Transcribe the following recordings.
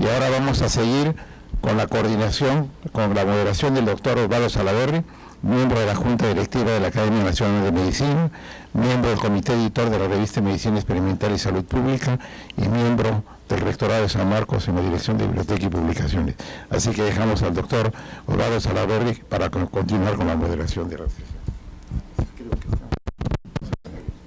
Y ahora vamos a seguir con la coordinación, con la moderación del doctor Osvaldo Salaverry, miembro de la Junta Directiva de la Academia Nacional de Medicina, miembro del Comité Editor de la revista Medicina Experimental y Salud Pública y miembro del Rectorado de San Marcos en la Dirección de Biblioteca y Publicaciones. Así que dejamos al doctor Osvaldo Salaverry para continuar con la moderación de la sesión.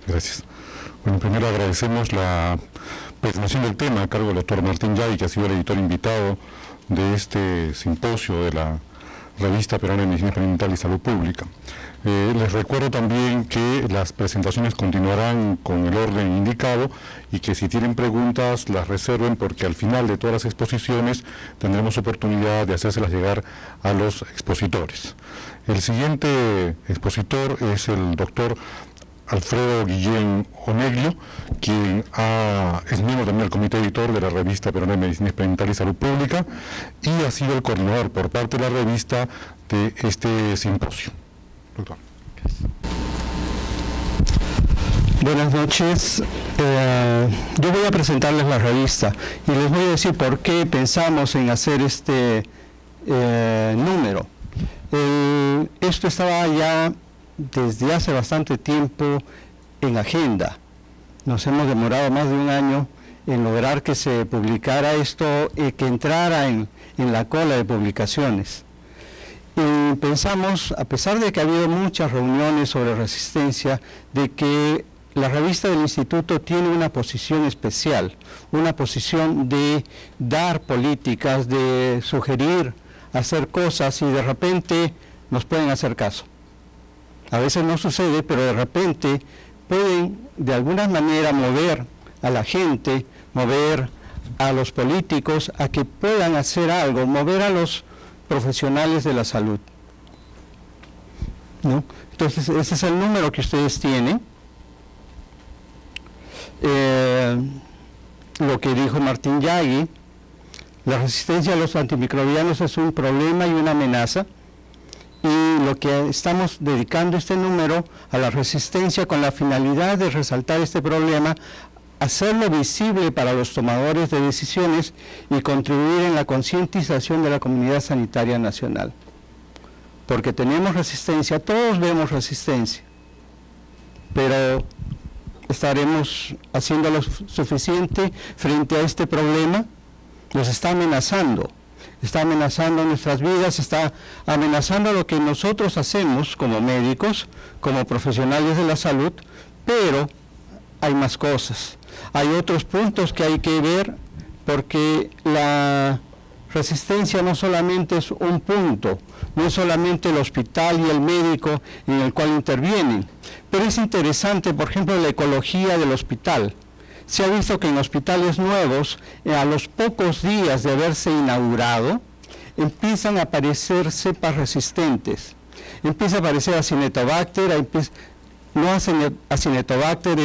Gracias. Bueno, primero agradecemos la presentación del tema a cargo del doctor Martín Yagui, que ha sido el editor invitado de este simposio de la Revista Peruana de Medicina Experimental y Salud Pública. Les recuerdo también que las presentaciones continuarán con el orden indicado y que si tienen preguntas las reserven, porque al final de todas las exposiciones tendremos oportunidad de hacérselas llegar a los expositores. El siguiente expositor es el doctor Alfredo Guillén Oneglio, quien es miembro también del comité editor de la revista Peruana de Medicina Experimental y Salud Pública y ha sido el coordinador por parte de la revista de este simposio. Doctor. Buenas noches. Yo voy a presentarles la revista y les voy a decir por qué pensamos en hacer este número. Esto estaba ya desde hace bastante tiempo en agenda. Nos hemos demorado más de un año en lograr que se publicara esto y que entrara en la cola de publicaciones. Y pensamos, a pesar de que ha habido muchas reuniones sobre resistencia, de que la revista del Instituto tiene una posición especial, una posición de dar políticas, de sugerir, hacer cosas y de repente nos pueden hacer caso. A veces no sucede, pero de repente pueden de alguna manera mover a la gente, mover a los políticos a que puedan hacer algo, mover a los profesionales de la salud, ¿no? Entonces ese es el número que ustedes tienen. Lo que dijo Martín Yagui, la resistencia a los antimicrobianos es un problema y una amenaza. Y lo que estamos dedicando este número a la resistencia con la finalidad de resaltar este problema, hacerlo visible para los tomadores de decisiones y contribuir en la concientización de la comunidad sanitaria nacional. Porque tenemos resistencia, todos vemos resistencia, pero estaremos haciendo lo suficiente frente a este problema. Nos está amenazando nuestras vidas, está amenazando lo que nosotros hacemos como médicos, como profesionales de la salud, pero hay más cosas. Hay otros puntos que hay que ver, porque la resistencia no solamente es un punto, no es solamente el hospital y el médico en el cual intervienen, pero es interesante, por ejemplo, la ecología del hospital. Se ha visto que en hospitales nuevos, a los pocos días de haberse inaugurado, empiezan a aparecer cepas resistentes. Empieza a aparecer Acinetobacter, no Acinetobacter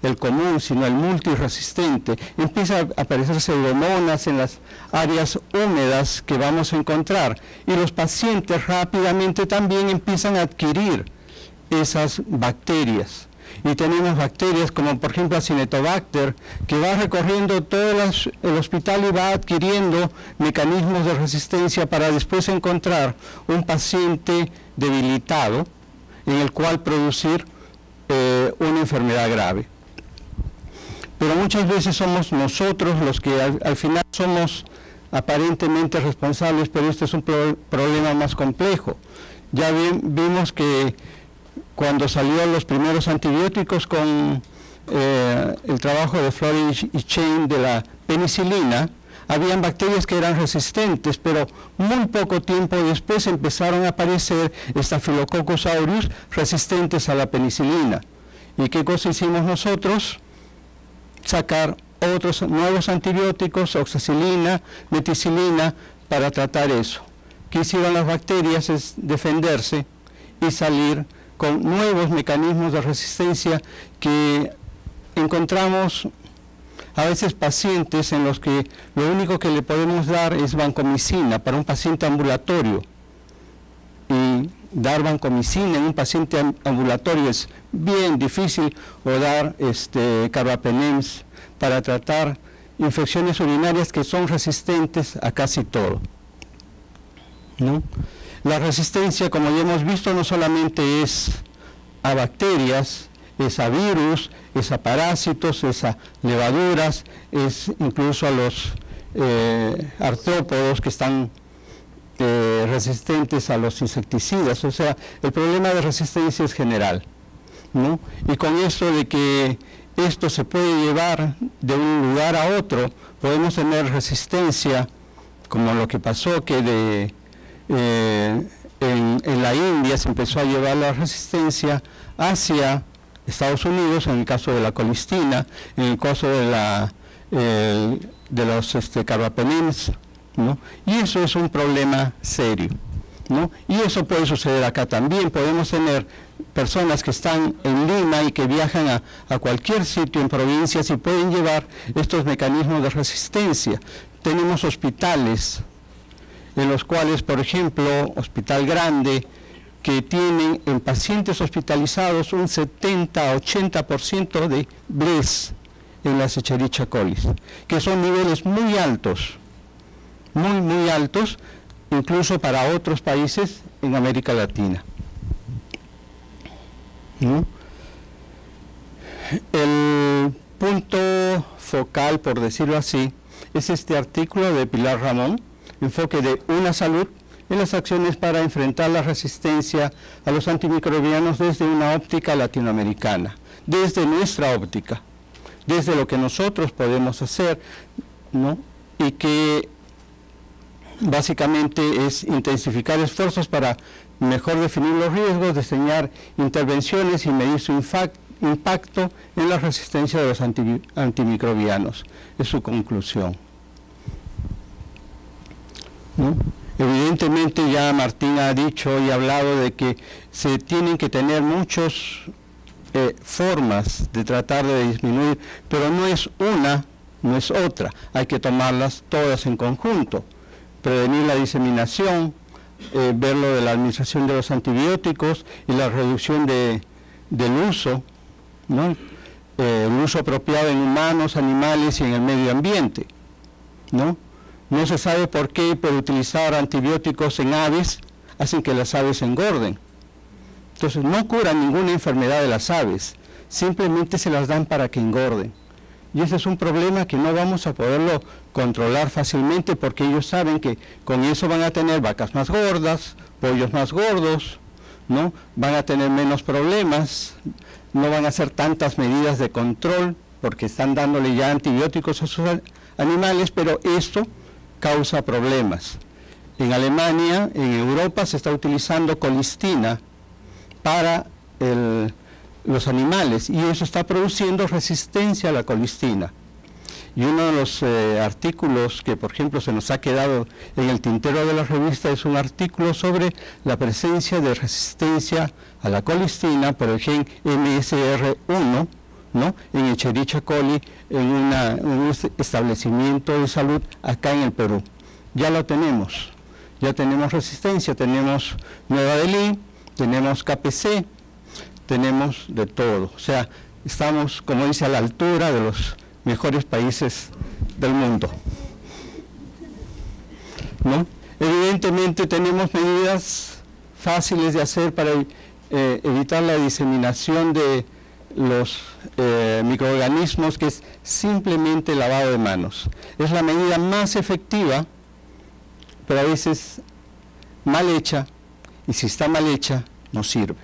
el común, sino el multiresistente. Empieza a aparecer pseudomonas en las áreas húmedas que vamos a encontrar. Y los pacientes rápidamente también empiezan a adquirir esas bacterias. Y tenemos bacterias como por ejemplo Acinetobacter, que va recorriendo todo el hospital y va adquiriendo mecanismos de resistencia para después encontrar un paciente debilitado en el cual producir una enfermedad grave. Pero muchas veces somos nosotros los que al final somos aparentemente responsables, pero este es un problema más complejo. Ya vimos que cuando salieron los primeros antibióticos con el trabajo de Florey y Chain de la penicilina, habían bacterias que eran resistentes, pero muy poco tiempo después empezaron a aparecer Staphylococcus aureus resistentes a la penicilina. ¿Y qué cosa hicimos nosotros? Sacar otros nuevos antibióticos, oxacilina, meticilina, para tratar eso. ¿Qué hicieron las bacterias? Es defenderse y salir con nuevos mecanismos de resistencia que encontramos a veces pacientes en los que lo único que le podemos dar es vancomicina para un paciente ambulatorio. Y dar vancomicina en un paciente ambulatorio es bien difícil, o dar carbapenems para tratar infecciones urinarias que son resistentes a casi todo, ¿no? La resistencia, como ya hemos visto, no solamente es a bacterias, es a virus, es a parásitos, es a levaduras, es incluso a los artrópodos que están resistentes a los insecticidas. O sea, el problema de resistencia es general, ¿no? Y con esto de que esto se puede llevar de un lugar a otro, podemos tener resistencia, como lo que pasó que en la India se empezó a llevar la resistencia hacia Estados Unidos, en el caso de la colistina, en el caso de los carbapenins, ¿no? Y eso es un problema serio, ¿no? Y eso puede suceder acá también. Podemos tener personas que están en Lima y que viajan a cualquier sitio en provincias y pueden llevar estos mecanismos de resistencia. Tenemos hospitales en los cuales, por ejemplo, Hospital Grande, que tienen en pacientes hospitalizados un 70-80% de BRES en la Escherichia coli, que son niveles muy altos, muy altos, incluso para otros países en América Latina, ¿no? El punto focal, por decirlo así, es este artículo de Pilar Ramón, Enfoque de una salud en las acciones para enfrentar la resistencia a los antimicrobianos desde una óptica latinoamericana, desde nuestra óptica, desde lo que nosotros podemos hacer, ¿no? Y que básicamente es intensificar esfuerzos para mejor definir los riesgos, diseñar intervenciones y medir su impacto en la resistencia de los antimicrobianos. Es su conclusión, ¿no? Evidentemente ya Martín ha dicho y hablado de que se tienen que tener muchas formas de tratar de disminuir, pero no es una, no es otra, hay que tomarlas todas en conjunto. Prevenir la diseminación, ver lo de la administración de los antibióticos y la reducción del uso, ¿no? El uso apropiado en humanos, animales y en el medio ambiente, ¿no? No se sabe por qué, pero utilizar antibióticos en aves hacen que las aves engorden. Entonces no curan ninguna enfermedad de las aves, simplemente se las dan para que engorden. Y ese es un problema que no vamos a poderlo controlar fácilmente, porque ellos saben que con eso van a tener vacas más gordas, pollos más gordos, ¿no? Van a tener menos problemas, no van a hacer tantas medidas de control, porque están dándole ya antibióticos a sus animales, pero esto causa problemas. En Alemania, en Europa, se está utilizando colistina para los animales y eso está produciendo resistencia a la colistina. Y uno de los artículos que, por ejemplo, se nos ha quedado en el tintero de la revista es un artículo sobre la presencia de resistencia a la colistina por el gen MSR1, ¿no? En Escherichia coli, en un establecimiento de salud acá en el Perú. Ya lo tenemos, ya tenemos resistencia, tenemos Nueva Delhi, tenemos KPC, tenemos de todo. O sea, estamos, como dice, a la altura de los mejores países del mundo, ¿no? Evidentemente tenemos medidas fáciles de hacer para evitar la diseminación de los microorganismos, que es simplemente el lavado de manos. Es la medida más efectiva, pero a veces mal hecha, y si está mal hecha, no sirve.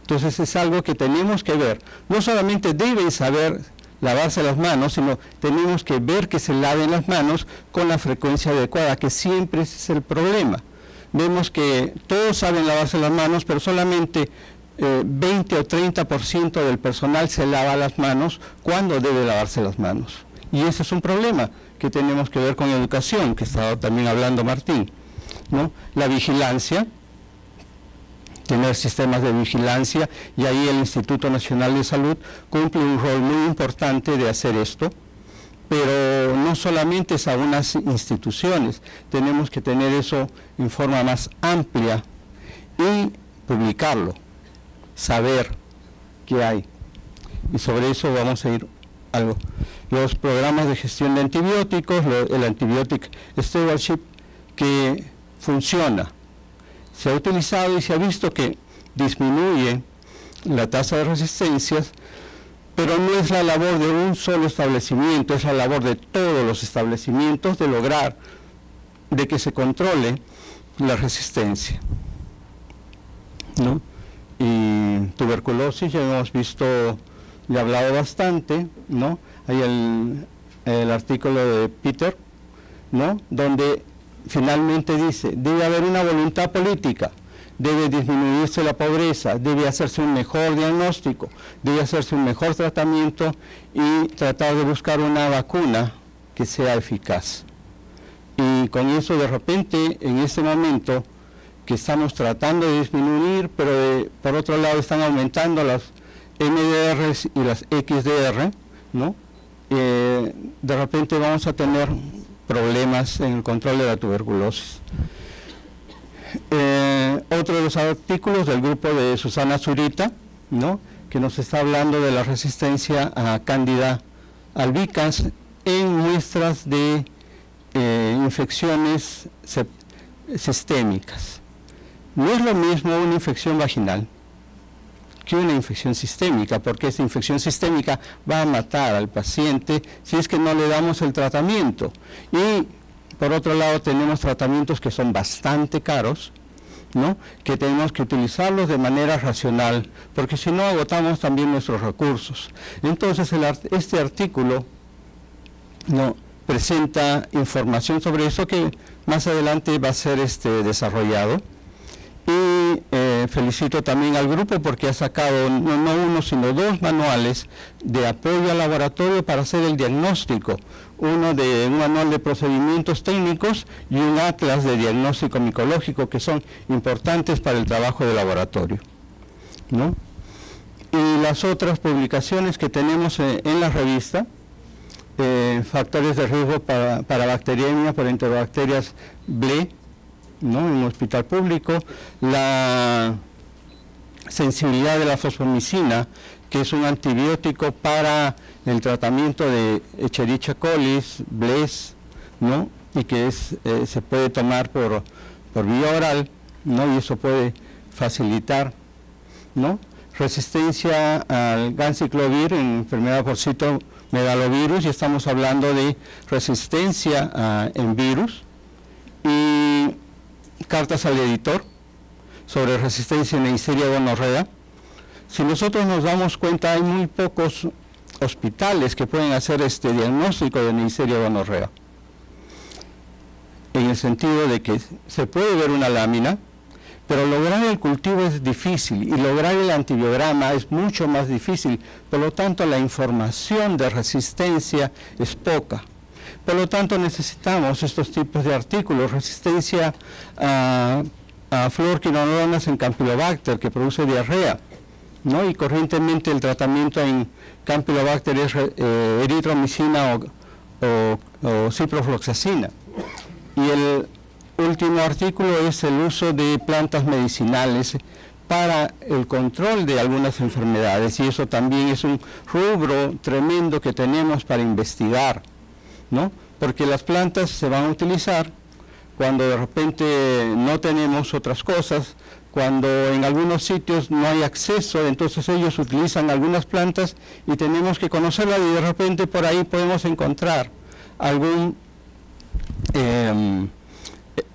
Entonces es algo que tenemos que ver. No solamente deben saber lavarse las manos, sino tenemos que ver que se laven las manos con la frecuencia adecuada, que siempre ese es el problema. Vemos que todos saben lavarse las manos, pero solamente 20 o 30% del personal se lava las manos cuando debe lavarse las manos. Y ese es un problema que tenemos que ver con educación, que estaba también hablando Martín, ¿no? La vigilancia, tener sistemas de vigilancia, y ahí el Instituto Nacional de Salud cumple un rol muy importante de hacer esto, pero no solamente es a unas instituciones, tenemos que tener eso en forma más amplia y publicarlo, saber qué hay, y sobre eso vamos a ir algo. Los programas de gestión de antibióticos, el Antibiotic Stewardship, que funciona. Se ha utilizado y se ha visto que disminuye la tasa de resistencias, pero no es la labor de un solo establecimiento, es la labor de todos los establecimientos de lograr de que se controle la resistencia, ¿no? Y tuberculosis ya hemos visto, ya he hablado bastante, ¿no? Hay el artículo de Peter, ¿no? Donde finalmente dice, debe haber una voluntad política, debe disminuirse la pobreza, debe hacerse un mejor diagnóstico, debe hacerse un mejor tratamiento y tratar de buscar una vacuna que sea eficaz. Y con eso de repente, en este momento que estamos tratando de disminuir, pero por otro lado están aumentando las MDRs y las XDR, ¿no? De repente vamos a tener problemas en el control de la tuberculosis. Otro de los artículos del grupo de Susana Zurita, ¿no? Que nos está hablando de la resistencia a Candida albicans en muestras de infecciones sistémicas. No es lo mismo una infección vaginal que una infección sistémica, porque esta infección sistémica va a matar al paciente si es que no le damos el tratamiento. Y por otro lado tenemos tratamientos que son bastante caros, ¿no? Que tenemos que utilizarlos de manera racional, porque si no agotamos también nuestros recursos. Entonces este artículo, ¿no?, presenta información sobre eso que más adelante va a ser desarrollado. Y felicito también al grupo porque ha sacado no uno sino 2 manuales de apoyo al laboratorio para hacer el diagnóstico, un manual de procedimientos técnicos y un atlas de diagnóstico micológico que son importantes para el trabajo de laboratorio, ¿no? Y las otras publicaciones que tenemos en la revista, factores de riesgo para bacteriemia por enterobacterias BLE, ¿no?, en un hospital público, la sensibilidad de la fosfomicina, que es un antibiótico para el tratamiento de Escherichia coli, BLES, ¿no?, y que se puede tomar por vía oral, ¿no?, y eso puede facilitar, ¿no?, resistencia al ganciclovir en enfermedad por citomegalovirus, y estamos hablando de resistencia en virus, y cartas al editor sobre resistencia en Neisseria gonorrea. Si nosotros nos damos cuenta, hay muy pocos hospitales que pueden hacer este diagnóstico de Neisseria gonorrea, en el sentido de que se puede ver una lámina, pero lograr el cultivo es difícil y lograr el antibiograma es mucho más difícil, por lo tanto la información de resistencia es poca. Por lo tanto necesitamos estos tipos de artículos, resistencia a fluorquinolonas en Campylobacter, que produce diarrea, ¿no? Y corrientemente el tratamiento en Campylobacter es eritromicina o ciprofloxacina. Y el último artículo es el uso de plantas medicinales para el control de algunas enfermedades, y eso también es un rubro tremendo que tenemos para investigar, ¿no? Porque las plantas se van a utilizar cuando de repente no tenemos otras cosas, cuando en algunos sitios no hay acceso, entonces ellos utilizan algunas plantas y tenemos que conocerlas, y de repente por ahí podemos encontrar algún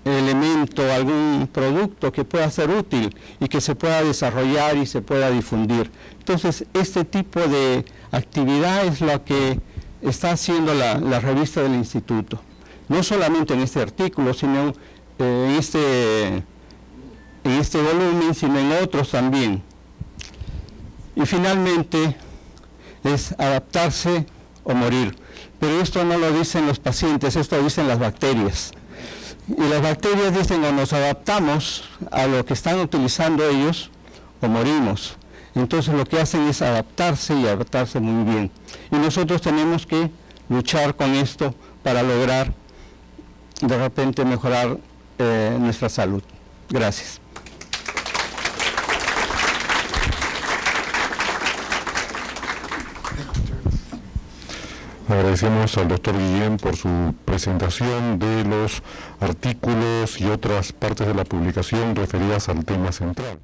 elemento, algún producto que pueda ser útil y que se pueda desarrollar y se pueda difundir. Entonces este tipo de actividad es lo que está haciendo la revista del instituto, no solamente en este artículo, sino en este volumen, sino en otros también. Y finalmente es adaptarse o morir, pero esto no lo dicen los pacientes, esto lo dicen las bacterias, y las bacterias dicen o nos adaptamos a lo que están utilizando ellos o morimos. Entonces lo que hacen es adaptarse y adaptarse muy bien. Y nosotros tenemos que luchar con esto para lograr de repente mejorar nuestra salud. Gracias. Agradecemos al doctor Guillén por su presentación de los artículos y otras partes de la publicación referidas al tema central.